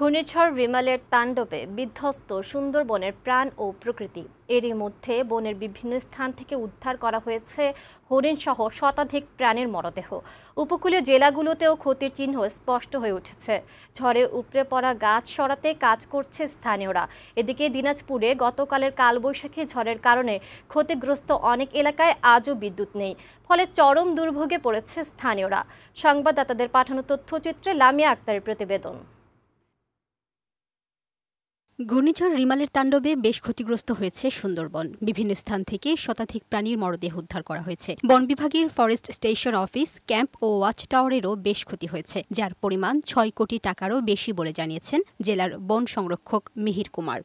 ঘূর্ণিঝড় রিমালের তাণ্ডবে বিধ্বস্ত সুন্দরবনের প্রাণ ও প্রকৃতি। এরই মধ্যে বনের বিভিন্ন স্থান থেকে উদ্ধার করা হয়েছে হরিণসহ শতাধিক প্রাণীর মরদেহ। উপকূলীয় জেলাগুলোতেও ক্ষতির চিহ্ন স্পষ্ট হয়ে উঠেছে। ঝড়ে উপড়ে পড়া গাছ সরাতে কাজ করছে স্থানীয়রা। এদিকে দিনাজপুরে গতকালের কালবৈশাখী ঝড়ের কারণে ক্ষতিগ্রস্ত অনেক এলাকায় আজও বিদ্যুৎ নেই, ফলে চরম দুর্ভোগে পড়েছে স্থানীয়রা। সংবাদদাতাদের পাঠানো তথ্যচিত্রে লামিয়া আক্তারের প্রতিবেদন। ঘূর্ণিঝড় রিমালের তাণ্ডবে বেশ ক্ষতিগ্রস্ত হয়েছে সুন্দরবন। বিভিন্ন স্থান থেকে শতাধিক প্রাণীর মরদেহ উদ্ধার করা হয়েছে। বন বিভাগের ফরেস্ট স্টেশন অফিস, ক্যাম্প ও ওয়াচ টাওয়ারেরও বেশ ক্ষতি হয়েছে, যার পরিমাণ ৬ কোটি টাকারও বেশি বলে জানিয়েছেন জেলার বন সংরক্ষক মিহির কুমার।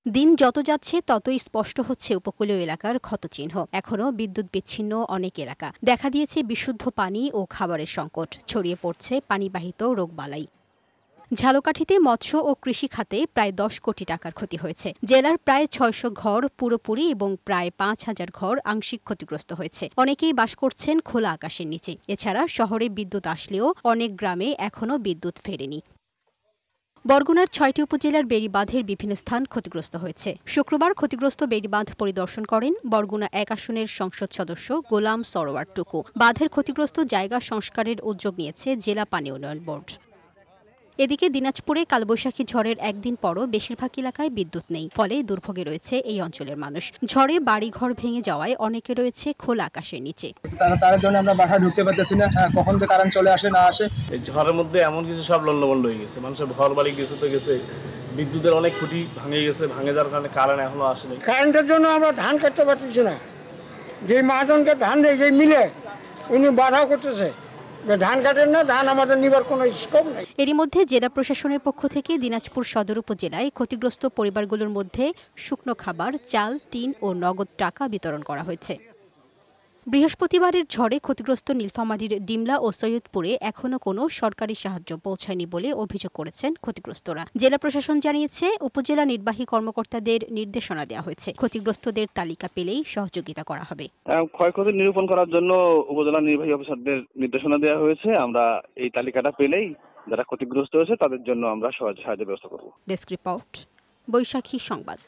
দিন যত যাচ্ছে ততই স্পষ্ট হচ্ছে উপকূলীয় এলাকার ক্ষতচিহ্ন। এখনও বিদ্যুৎ বিচ্ছিন্ন অনেক এলাকা। দেখা দিয়েছে বিশুদ্ধ পানি ও খাবারের সংকট, ছড়িয়ে পড়ছে পানিবাহিত রোগবালাই। ঝালকাঠিতে মৎস্য ও কৃষি খাতে প্রায় ১০ কোটি টাকার ক্ষতি হয়েছে। জেলার প্রায় ৬০০ ঘর পুরোপুরি এবং প্রায় ৫,০০০ ঘর আংশিক ক্ষতিগ্রস্ত হয়েছে। অনেকেই বাস করছেন খোলা আকাশের নিচে। এছাড়া শহরে বিদ্যুৎ আসলেও অনেক গ্রামে এখনও বিদ্যুৎ ফেরেনি। বরগুনার ৬টি উপজেলার বেড়িবাঁধের বিভিন্ন স্থান ক্ষতিগ্রস্ত হয়েছে। শুক্রবার ক্ষতিগ্রস্ত বেড়িবাঁধ পরিদর্শন করেন বরগুনা ১ আসনের সংসদ সদস্য গোলাম সরোয়ার টুকু। বাঁধের ক্ষতিগ্রস্ত জায়গা সংস্কারের উদ্যোগ নিয়েছে জেলা পানি উন্নয়ন বোর্ড। এদিকে দিনাজপুরে কালবৈশাখী ঝড়ের একদিন পরও বেশিরভাগ এলাকায় বিদ্যুৎ নেই, ফলে দুর্ভোগে রয়েছে এই অঞ্চলের মানুষ। ঝড়ে বাড়িঘর ভেঙে যাওয়ায় অনেকে রয়েছে খোলা আকাশের নিচে। তার জন্য আমরা বাসায় ঢুকতে পারতেছি না, কখন যে কারেন্ট চলে আসে না আসে। এই ঝড়ের মধ্যে এমন কিছু সব লন্ডভন্ড হয়ে গেছে, মানুষের ঘর বাড়ি গেছে তো গেছে, বিদ্যুতের অনেক খুঁটি ভাঙে গেছে, ভাঙে যাওয়ার কারণে কারেন্ট এখনো আসেনি। কারেন্টের জন্য আমরা ধান কাটতে পারতেছি না। যে মহাজনকে ধান দেয়, যে মিলে উনি বাধা করতেছে, ধান কাটেন না, ধান আমাদের নিবার কোনো স্কোপ নেই। এরই মধ্যে জেলা প্রশাসনের পক্ষ থেকে দিনাজপুর সদর উপজেলায় ক্ষতিগ্রস্ত পরিবারগুলোর মধ্যে শুকনো খাবার, চাল, টিন ও নগদ টাকা বিতরণ করা হয়েছে। বৃহস্পতিবারের ঝড়ে ক্ষতিগ্রস্ত নীলফামারীর ডিমলা ও সৈয়দপুরে এখনও কোনো সরকারি সাহায্য পৌঁছায়নি বলে অভিযোগ করেছেন ক্ষতিগ্রস্তরা। জেলা প্রশাসন জানিয়েছে, উপজেলা নির্বাহী কর্মকর্তাদের নির্দেশনা দেওয়া হয়েছে। ক্ষতিগ্রস্তদের তালিকা পেলেই সহযোগিতা করা হবে। ক্ষয়ক্ষতি নিরূপণ করার জন্য উপজেলা নির্বাহী অফিসারদের নির্দেশনা দেওয়া হয়েছে। আমরা এই তালিকাটা পেলেই যারা ক্ষতিগ্রস্ত হয়েছে তাদের জন্য আমরা সাহায্য ব্যবস্থা করব। ডেস্ক রিপোর্ট, বৈশাখী সংবাদ।